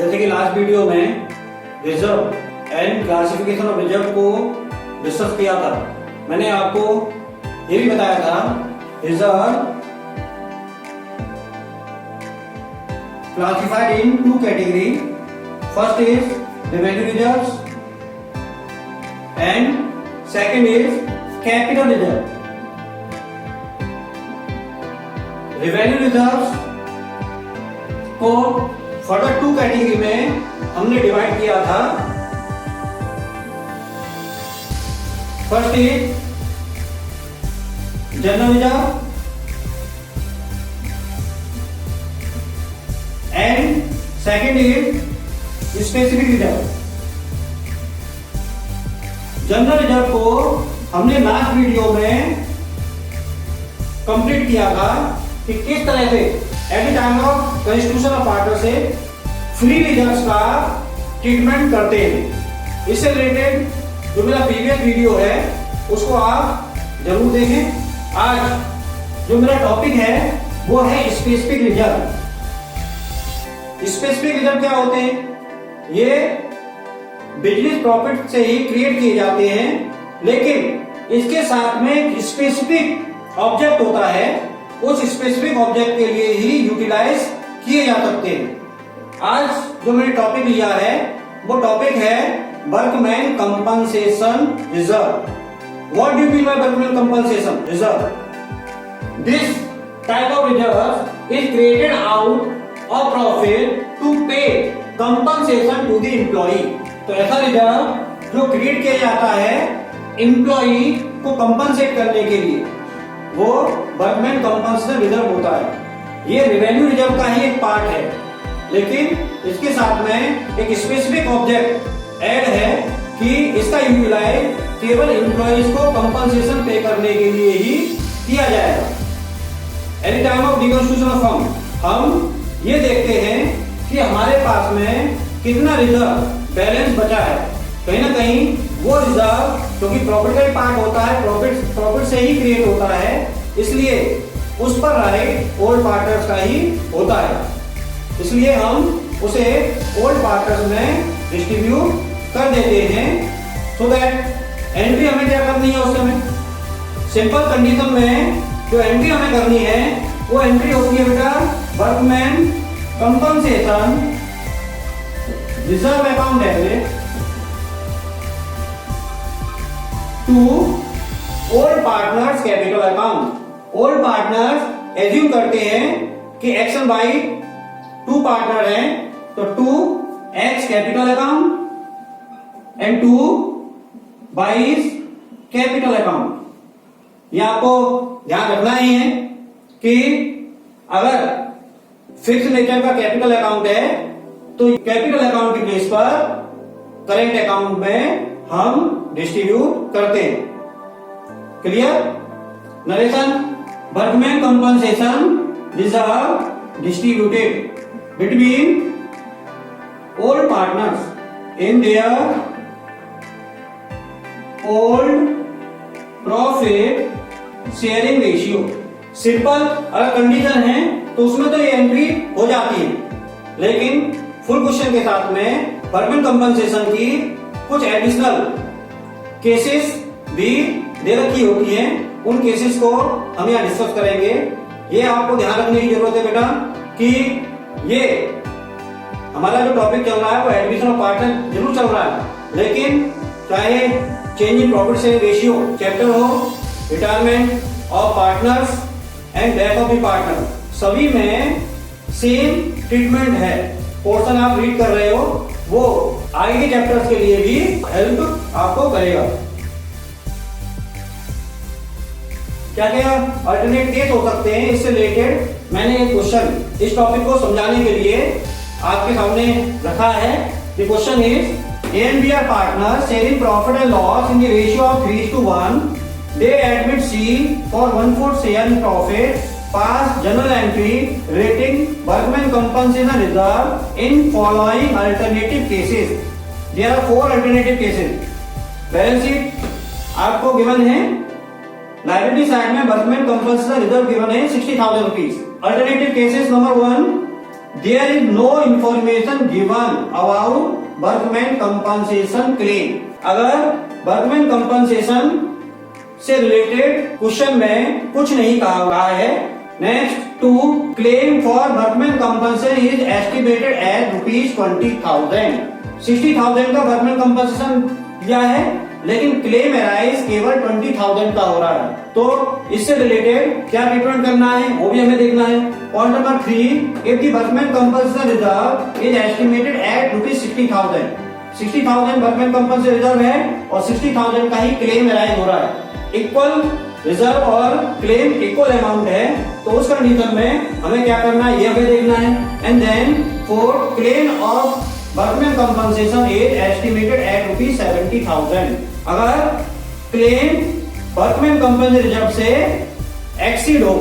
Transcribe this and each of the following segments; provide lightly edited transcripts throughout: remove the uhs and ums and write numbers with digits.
जैसे कि last video में reserve and classification of reserve को डिस्कस किया था। मैंने आपको ये भी बताया था reserve classified in two category. First is revenue reserves and second is capital reserve. Revenue reserves को फर्दर टू कैटेगरी में हमने डिवाइड किया था। First is general reserve and second is specific reserve. General reserve को हमने last video में complete किया था कि किस तरह से eight the time of constitution of partnership free reserves का ट्रीटमेंट करते हैं। इससे रिलेटेड जो मेरा प्रीवियस वीडियो है उसको आप जरूर देखें। आज जो मेरा टॉपिक है वो है स्पेसिफिक रिजर्व। स्पेसिफिक रिजर्व क्या होते हैं? ये बिजनेस प्रॉफिट से ही क्रिएट किए जाते हैं, लेकिन इसके साथ में एक स्पेसिफिक ऑब्जेक्ट होता है। उस स्पेसिफिक ऑब्जेक्ट के लिए ही यूटिलाइज किए जा सकते हैं। आज जो मैंने टॉपिक लिया है वो टॉपिक है workman compensation reserve. What do you mean by workman compensation reserve? This type of reserve is created out of profit to pay compensation to the employee. तो ऐसा रिजर्व जो क्रिएट किया जाता है एम्प्लॉई को कंपनसेट करने के लिए, वो वर्कमैन कंपनसेशन रिजर्व होता है। ये रेवेन्यू रिजर्व का ही एक पार्ट है, लेकिन इसके साथ में एक स्पेसिफिक ऑब्जेक्ट ऐड है कि इसका यूटिलाइज केवल एम्प्लॉइज को कंपनसेशन पे करने के लिए ही किया जाएगा। At the time of deconstitution of firm हम ये देखते हैं कि हमारे पास में कितना रिजर्व बैलेंस बचा है। कहीं ना कहीं वो रिजर्व क्योंकि प्रॉफिट का ही पार्ट होता है, प्रॉफिट से ही क्रिएट होता है, इसलिए उस पर राइट ओल्ड पार्टनर्स का ही होता है। इसलिए हम उसे ओल्ड पार्टनर्स में डिस्ट्रीब्यूट कर देते हैं। सो दैट एंट्री हमें क्या करनी है उस समय? सिंपल कंडीशन में जो एंट्री हमें करनी है वो एंट्री होती है बेटा workman compensation reserve account debit to old partners capital account. Old partners assume करते हैं कि X and Y two partner हैं, तो 2x capital account and 2y capital account. ये आपको ध्यान रखना ही है कि अगर फिक्स नेचर का कैपिटल अकाउंट है तो कैपिटल अकाउंट की प्लेस पर करेंट अकाउंट में हम डिस्ट्रीब्यूट करते हैं। Clear? Narration workman compensation reserve distributed between old partners in their old profit sharing ratio। Simple अगर कंडीशन है तो उसमें तो ये एंट्री हो जाती है, लेकिन फुल क्वेश्चन के साथ में वर्कमैन कंपनसेशन की कुछ एडिशनल केसेस भी दे रखी होती हैं। उन केसेस को हम यहाँ डिस्कस करेंगे। ये आपको ध्यान रखने की जरूरत है बेटा कि ये हमारा जो टॉपिक चल रहा है वो एडमिशन ऑफ पार्टनर जरूर चल रहा है, लेकिन चाहे change in profit sharing ratio chapter हो, retirement of partners and death of the partner, सभी में सेम ट्रीटमेंट है। पोर्शन आप रीड कर रहे हो वो आगे के चैप्टर्स के लिए भी हेल्प आपको करेगा। क्या क्या अल्टरनेट केस हो सकते हैं, इससे रिलेटेड मैंने एक क्वेश्चन इस टॉपिक को समझाने के लिए आपके सामने रखा है। The question is A and B are partner sharing profit and loss in the ratio of 3:1। They admit C for 1/4 share in profit, pass general entry rating workman compensation reserve in following alternative cases. There are 4 alternative cases. Balance sheet आपको given है, liability side में workman compensation reserve given है 60,000 rupees. Alternative cases number 1 there is no information given about workman compensation claim. अगर workman compensation से related question में कुछ नहीं कहा है। Next, to claim for workman compensation is estimated at ₹20,000। 60,000 का वर्कमैन कंपनसेशन दिया है, लेकिन क्लेम अराइज केवल 20,000 का हो रहा है। तो इससे रिलेटेड क्या विवरण करना है वो भी हमें देखना है। Point number 3, if the workman compensation reserve is estimated eight ₹60,000। 60,000 workman compensation reserve है और 60,000 का ही क्लेम अराइज हो रहा है। इक्वल रिजर्व और क्लेम इक्वल अमाउंट है, तो उस कंडीशन में हमें क्या करना है ये हमें देखना है। And then for claim of workman compensation is estimated at ₹70,000। अगर क्लेम वर्कमैन कंपनसेशन रिजर्व से एक्सीड हो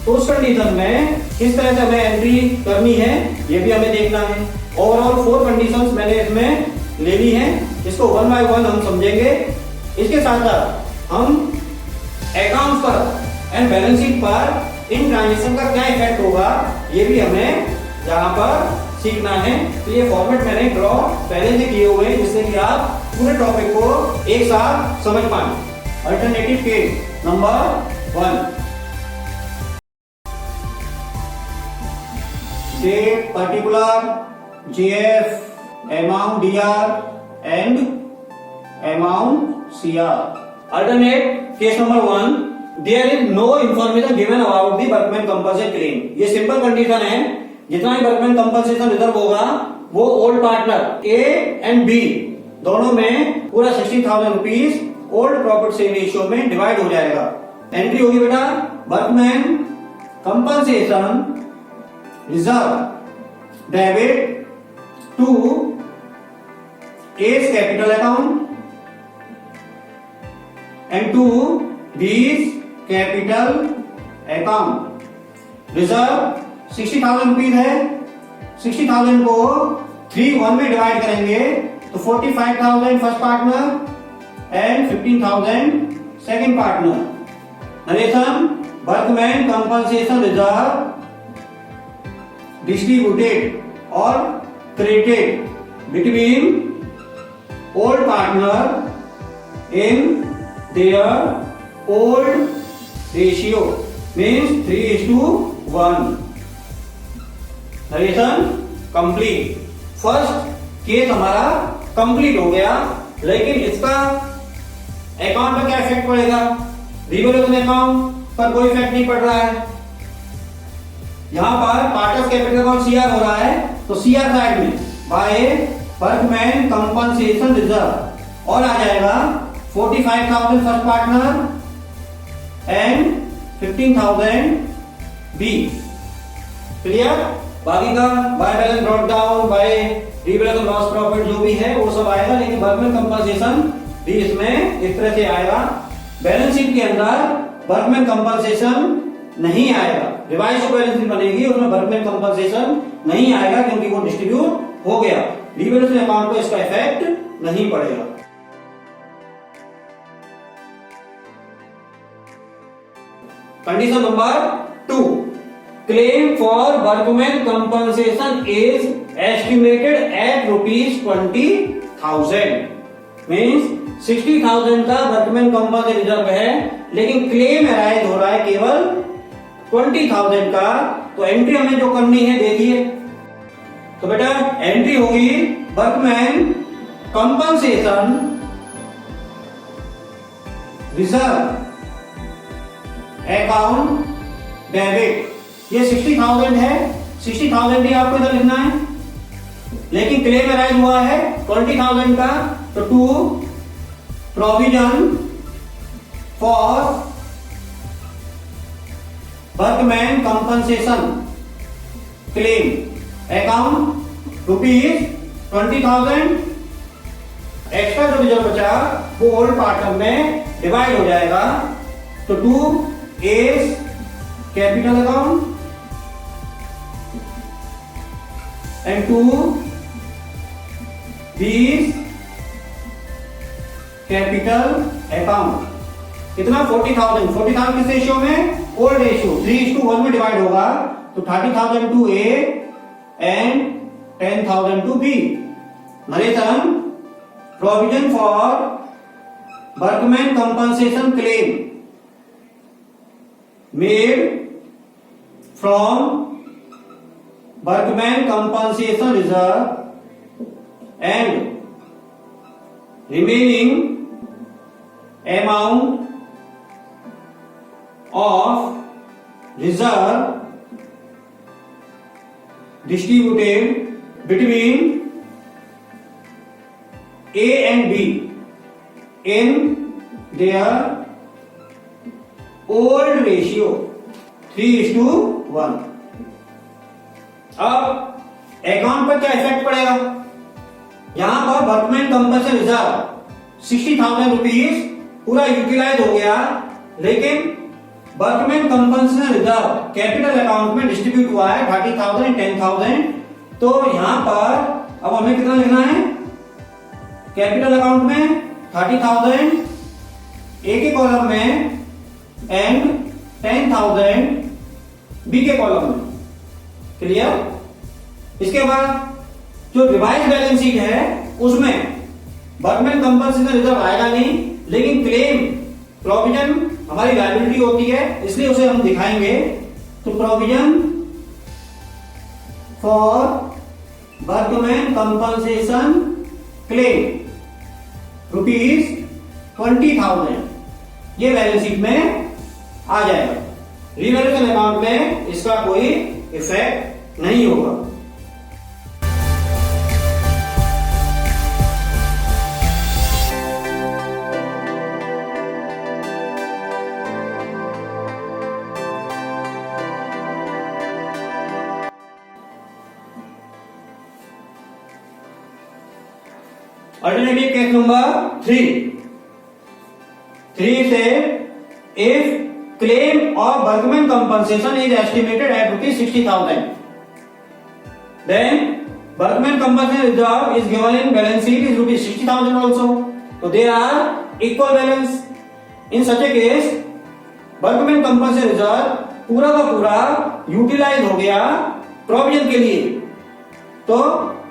तो उस कंडीशन में किस तरह से हमें एंट्री करनी है ये भी हमें देखना है। ओवरऑल 4 कंडीशंस मैंने इसमें ले ली हैं, इसको वन बाय वन हम समझेंगे। इसके साथ साथ हम अकाउंट पर एंड बैलेंस शीट पर इन ट्रांजेक्शन का क्या इफेक्ट होगा ये भी हमें यहाँ पर सीखना है। तो ये फॉर्मेट मैंने ड्रॉ पहले से किए हुए हैं, जिससे कि आप पूरे टॉपिक को एक साथ समझ पाए। Alternative case number 1, date particular JF amount DR and amount CR। Alternate case number 1, there is no information given about the workman compensation claim. ये सिंपल कंडीशन है, जितना भी वर्कमैन कंपनसेशन रिजर्व होगा वो old partner A and B दोनों में पूरा 60,000 rupees old profit share ratio में डिवाइड हो जाएगा। एंट्री होगी बेटा workman compensation reserve debit to A's capital account and to B's capital account। Reserve 60,000 rupees है, 60,000 को 3 में डिवाइड करेंगे तो 45,000 first partner and 15,000 second partner. Narration workman compensation reserve distributed और credited between old partner in their old ratio means 3:1। Narration complete. First case हमारा complete हो गया, लेकिन इसका अकाउंट पर क्या इफेक्ट पड़ेगा? रिवैल्यूएशन अकाउंट पर कोई इफेक्ट नहीं पड़ रहा है। यहां पर पार्टनर्स कैपिटल अकाउंट CR हो रहा है, तो CR साइड में बाय वर्कमैन कंपनसेशन रिजर्व और आ जाएगा 45,000 first partner and 15,000 B। Clear? बाकी का by balance brought down, by revaluation loss profit जो भी है वो सब आएगा, लेकिन वर्कमैन कंपनसेशन भी इसमें इस तरह से आएगा। बैलेंस शीट के अंदर वर्कमैन कंपनसेशन नहीं आएगा। रिवाइज बैलेंस शीट बनेगी, उसमें वर्कमैन कंपनसेशन नहीं आएगा क्योंकि वो डिस्ट्रीब्यूट हो गया। रिवैल्यूएशन अकाउंट को इसका इफेक्ट नहीं पड़ेगा। Condition number 2, claim for workman compensation is estimated at ₹20,000। Means 60,000 का वर्कमैन कंपनसेशन रिजर्व है, लेकिन क्लेम अराइज हो रहा है केवल 20,000 का। तो एंट्री हमें जो करनी है देखिए, तो बेटा एंट्री होगी workman compensation reserve account debit. ये 60,000 है, 60,000 ही आपको इधर लिखना है, लेकिन क्लेम अराइज हुआ है 20,000 का, तो to provision for workman compensation claim account ₹20,000। Extra जो रिजर्व बचा वो ओल्ड पार्टनर में डिवाइड हो जाएगा, तो to A's capital account and to B's capital account. कितना? 40,000। 40,000 किस रेशियो में? ओल्ड रेशियो 3:1 में डिवाइड होगा, तो 30,000 to A and 10,000 to B. Narration: provision for workman compensation claim made from workman compensation reserve and remaining amount of reserve distributed between A and B in their old ratio 3:1. अब account पर क्या effect पड़ेगा? यहां पर workman compensation reserve 60,000 rupees पूरा utilise हो गया, लेकिन workman compensation reserve capital account में डिस्ट्रीब्यूट हुआ है 30,000 एंड 10,000. तो यहां पर अब हमें कितना लिखना है? कैपिटल अकाउंट में 30,000 ए के कॉलम में एंड 10,000 बी के कॉलम में. क्लियर? इसके बाद जो रिवाइज बैलेंस शीट है उसमें वर्कमैन कंपनसेशन रिजर्व आएगा नहीं, लेकिन क्लेम प्रोविजन हमारी लायबिलिटी होती है, इसलिए उसे हम दिखाएंगे. तो provision for workman compensation claim ₹20,000 ये बैलेंस शीट में आ जाएगा. रिवैल्यूएशन अकाउंट में इसका कोई इफेक्ट नहीं होगा. Alternative case number 3. 3 से if claim of workman compensation is estimated at ₹60,000, then workman compensation reserve is given in balance sheet is ₹60,000 also. So they are equal balance. In such a case, workman compensation reserve पूरा का पूरा utilise हो गया provision के लिए, तो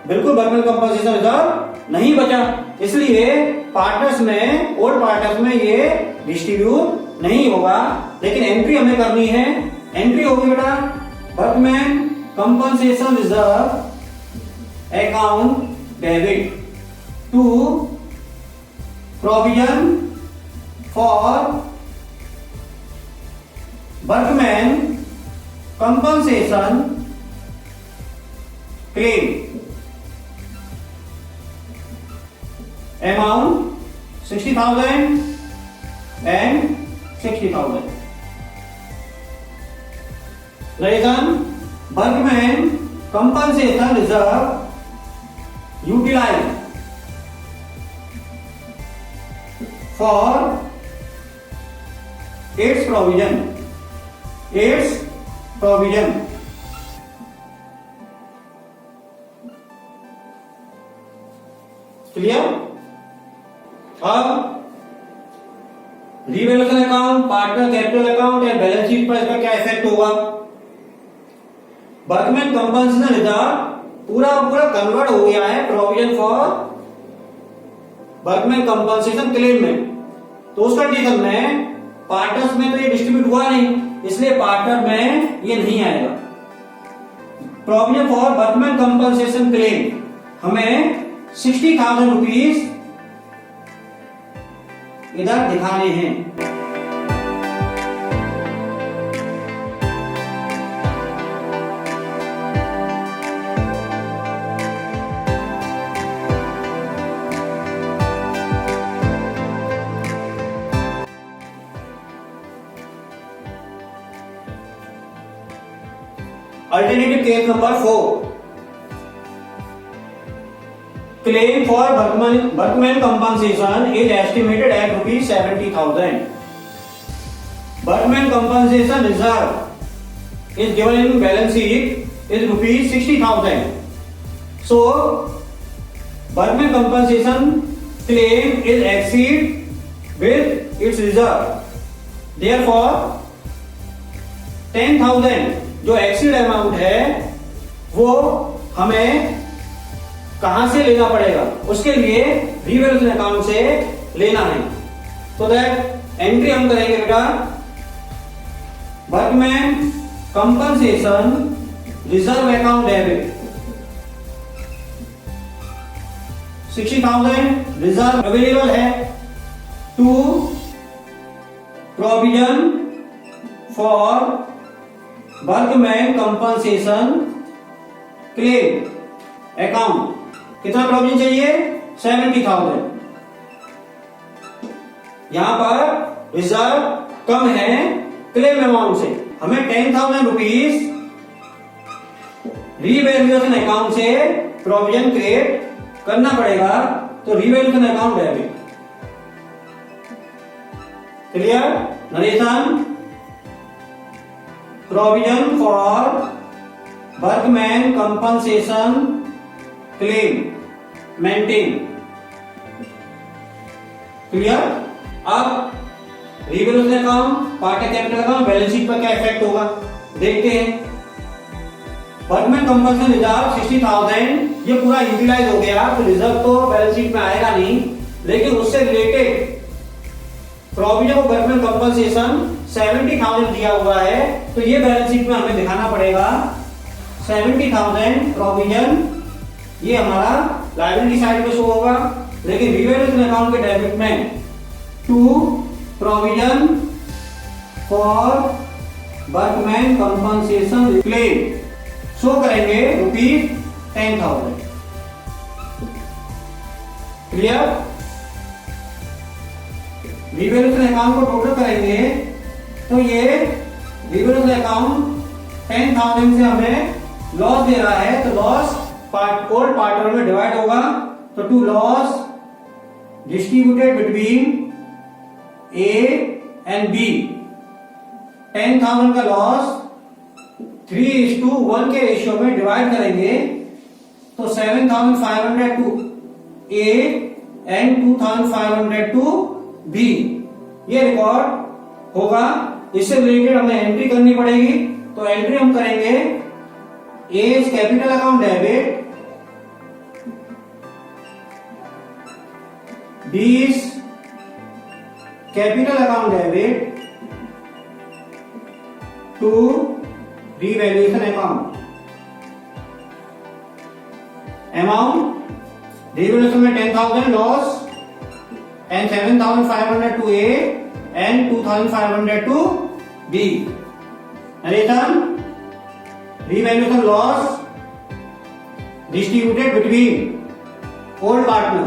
बिल्कुल workman compensation reserve नहीं बचा. इसलिए पार्टनर्स में, ओल्ड पार्टनर्स में ये डिस्ट्रीब्यूट नहीं होगा. लेकिन एंट्री हमें करनी है. एंट्री होगी बेटा workman compensation reserve account debit to provision for workman compensation claim amount 60,000 and 60,000. Reason: workman compensation reserve utilized for its provision. Clear? अब revaluation account, partner capital account and balance sheet पर इसका क्या effect होगा? Workman compensation reserve पूरा convert हो गया है provision for workman compensation claim में. तो उस कंडीशन में पार्टनर्स में तो ये डिस्ट्रीब्यूट हुआ नहीं, इसलिए पार्टनर में ये नहीं आएगा. Provision for workman compensation claim हमें 60,000 रुपीज इधर दिखाने हैं. Alternative case number 4. Claim for workman compensation is estimated at ₹70,000. Workman compensation reserve is given in balance sheet is ₹60,000. So workman compensation claim is exceed with its reserve. Therefore 10,000 जो exceed amount है वो हमें कहां से लेना पड़ेगा, उसके लिए रीवैल्यूएशन अकाउंट से लेना है। तो दैट एंट्री हम करेंगे बेटा, workman compensation reserve account debit 60,000 reserve available है to provision for workman compensation claim account. कितना प्रोविजन चाहिए? 70,000। यहां पर रिजर्व कम है क्लेम अमाउंट से, हमें 10,000 रुपीज रीवैल्यूएशन अकाउंट से प्रोविजन क्रिएट करना पड़ेगा। तो revaluation account debit. Clear? Narration, provision for workman compensation claim maintain. Clear? अब revaluation account, part capital account, balance sheet पर क्या इफेक्ट होगा देखते हैं। वर्कमैन कंपनसेशन रिजर्व 60,000 ये पूरा यूटिलाइज हो गया, तो रिजर्व तो बैलेंस शीट में आएगा नहीं, लेकिन उससे related provision of workman compensation 70,000 दिया हुआ है, तो ये बैलेंस शीट में हमें दिखाना पड़ेगा। 70,000 प्रोविजन ये हमारा लायबिलिटी साइड पे शो होगा, लेकिन रीवैल्यूएशन अकाउंट के डेबिट में to provision for workman compensation claim show करेंगे ₹10,000। क्लियर? रीवैल्यूएशन अकाउंट को टोटल करेंगे तो ये रीवैल्यूएशन अकाउंट 10,000 से हमें लॉस दे रहा है, तो लॉस ओल्ड पार्टनर में डिवाइड होगा, तो to loss distributed between A and B. 10,000 का लॉस 3:1 के रेशियो में डिवाइड करेंगे, तो 7,500 to A and 2,500 to B ये रिकॉर्ड होगा। इससे रिलेटेड हमें एंट्री करनी पड़ेगी, तो एंट्री हम करेंगे A is capital account debit, B is capital account debit to revaluation account. Amount revaluation में 10,000 loss and 7,500 to A and 2,500 to B. Return revaluation loss distributed between old partner